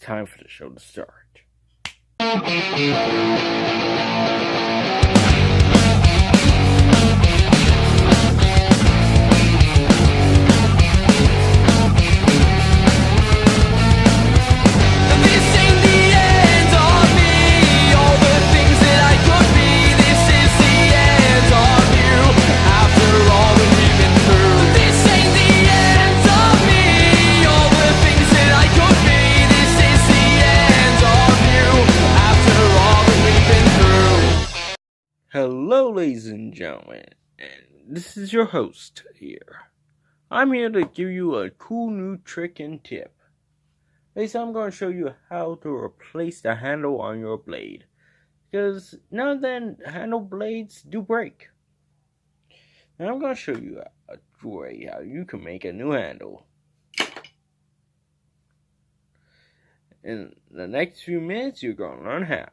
time for the show to start. Hello, ladies and gentlemen, and this is your host here. I'm here to give you a cool new trick and tip. Basically, I'm going to show you how to replace the handle on your blade, because now and then handle blades do break. And I'm going to show you a way how you can make a new handle. In the next few minutes, you're going to learn how.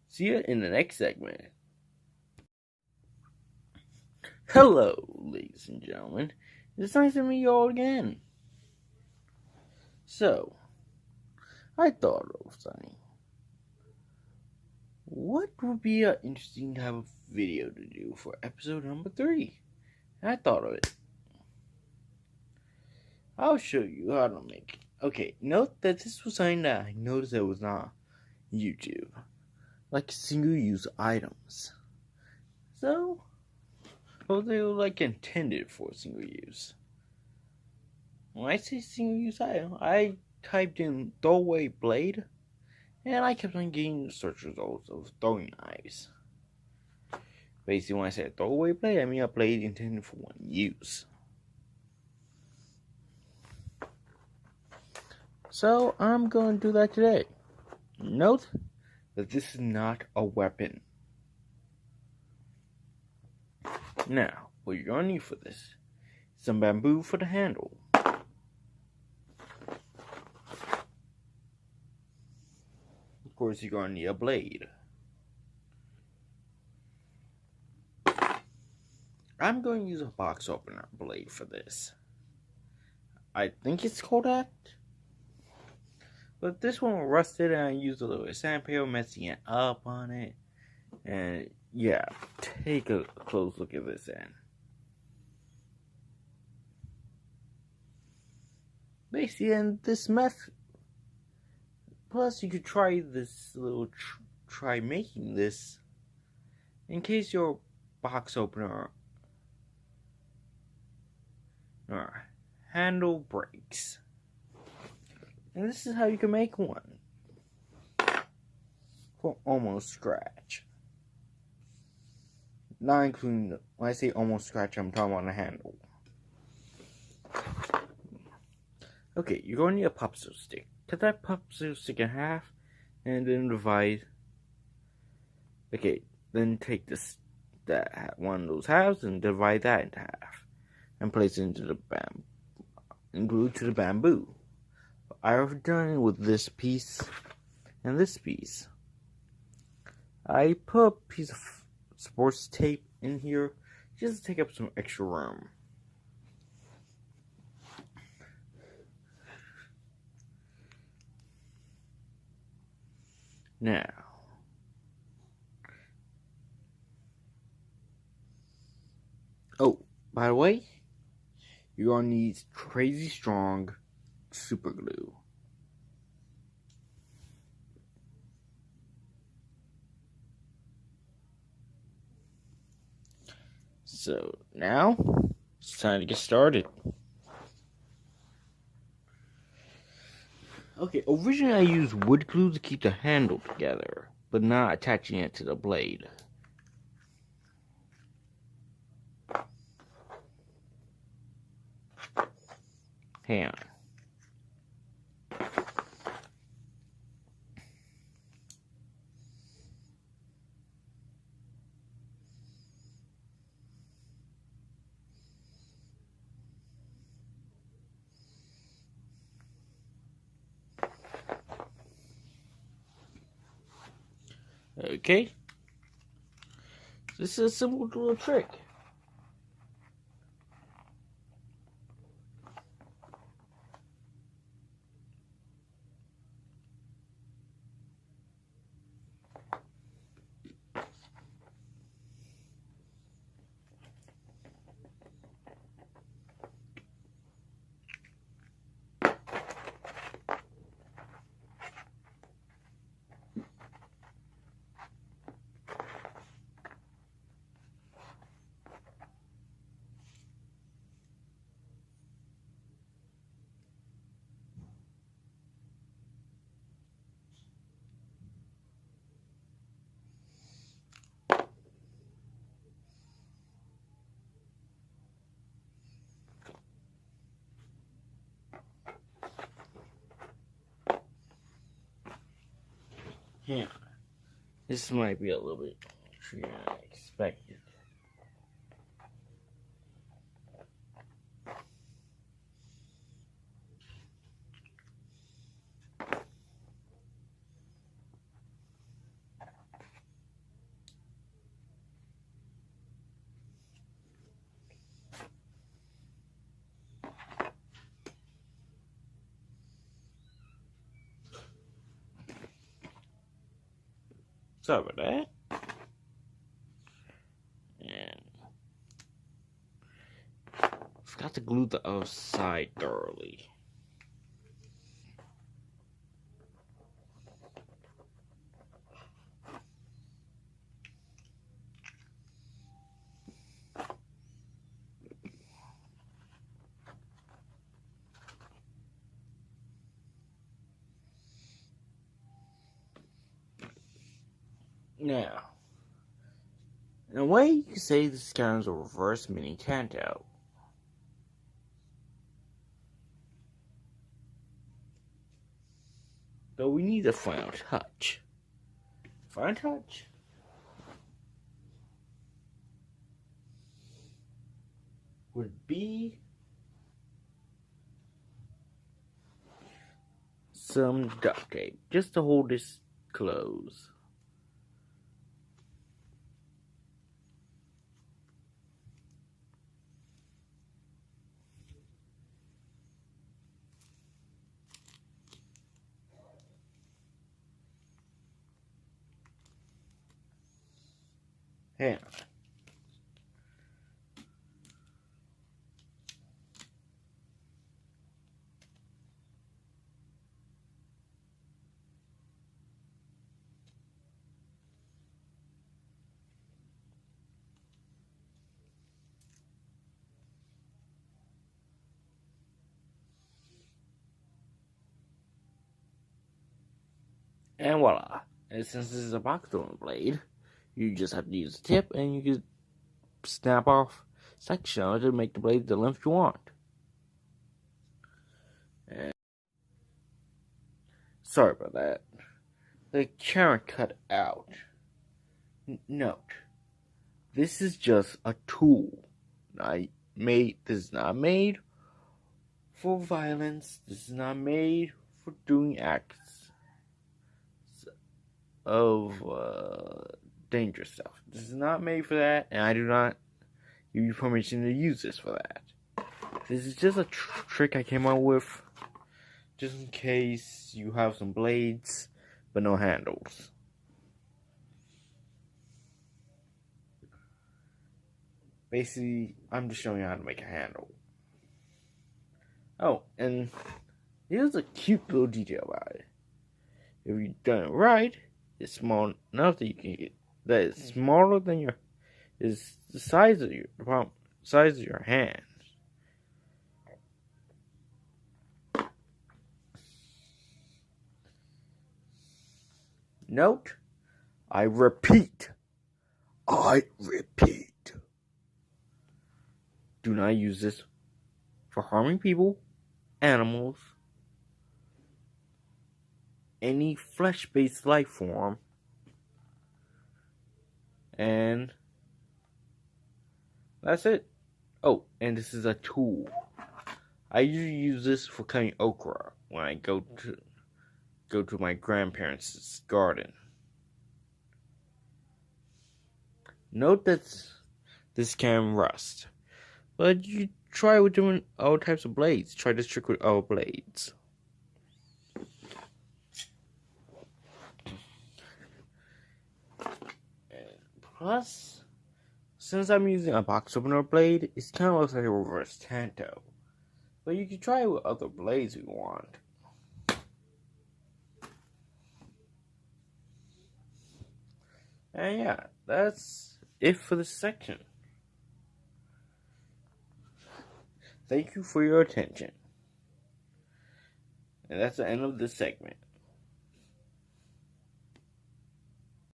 See you in the next segment. Hello, ladies and gentlemen. It's nice to meet you all again. So, I thought of something. What would be an interesting type of video to do for episode number 3? And I thought of it. I'll show you how to make it. Okay, note that this was something that I noticed that was not YouTube. Like single-use items. So, well, they were like intended for single use. When I say single use item, I typed in throwaway blade, and I kept on getting search results of throwing knives. Basically, when I say throwaway blade, I mean a blade intended for one use. So, I'm going to do that today. Note that this is not a weapon. Now, what you're going to need for this is some bamboo for the handle. Of course, you're going to need a blade. I'm going to use a box opener blade for this. I think it's called that. But this one rusted and I used a little bit of sandpaper, messing it up on it. And yeah, take a close look at this end. Basically, and this method. Plus, you could try this little try making this in case your box opener or handle breaks. And this is how you can make one from almost scratch. Not including, when I say almost scratch, I'm talking about a handle. Okay, you're going to need a popsicle stick. Cut that popsicle stick in half, and then divide. Okay, then take that one of those halves and divide that into half, and place it into the and glue it to the bamboo. I've done it with this piece and this piece. I put a piece of sports tape in here just to take up some extra room. Now, oh, by the way, you're gonna need crazy strong super glue. So now it's time to get started. Okay, originally I used wood glue to keep the handle together, but not attaching it to the blade. Hang on. Okay. This is a simple little trick. Yeah. This might be a little bit trickier than I expected. Sorry about that. And forgot to glue the other side thoroughly. Now, in a way, you could say this kind of a reverse mini Kanto. Though we need a final touch. Final touch? Would be some duct tape, just to hold this closed. Yeah. And voila. And since this is a box throwing blade, you just have to use the tip and you can snap off section of it to make the blade the length you want. And sorry about that. The camera cut out. Note, this is just a tool. This is not made for violence. This is not made for doing acts of dangerous stuff. This is not made for that, and I do not give you permission to use this for that. This is just a trick I came up with, just in case you have some blades, but no handles. Basically, I'm just showing you how to make a handle. Oh, and here's a cute little detail about it. If you've done it right, it's small enough that you can get that it's smaller than is the size of your hand. Note, I repeat. Do not use this for harming people, animals, any flesh-based life form, and that's it. Oh, and this is a tool. I usually use this for cutting okra when I go to my grandparents' garden. Note that this can rust, but you try with different all types of blades. Try this trick with all blades. Plus, since I'm using a box opener blade, it kind of looks like a reverse Tanto. But you can try it with other blades if you want. And yeah, that's it for this section. Thank you for your attention. And that's the end of this segment.